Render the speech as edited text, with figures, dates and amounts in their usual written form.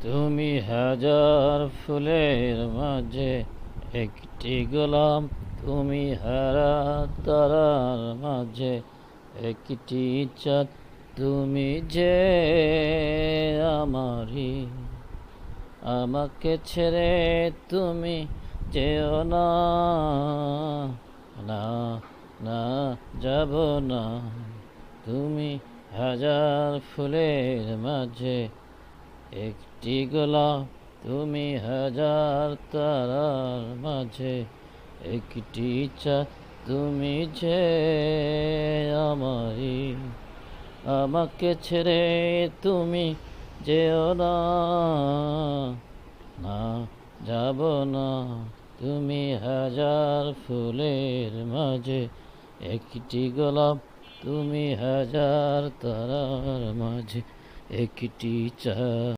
তুমি হাজার ফুলের মাঝে একটি গোলাপ, তুমি হারা তারার মাঝে একটি চাঁদ, তুমি যে আমারই। আমাকে ছেড়ে তুমি যেও না, না না যাব না। তুমি হাজার ফুলের মাঝে একটি গোলাপ, তুমি হাজার তারার মাঝে একটি চাঁদ, তুমি যে আমারই। আমাকে ছেড়ে তুমি যেও না, না যাব না। তুমি হাজার ফুলের মাঝে একটি গোলাপ, তুমি হাজার তারার মাঝে একটি চাঁদ।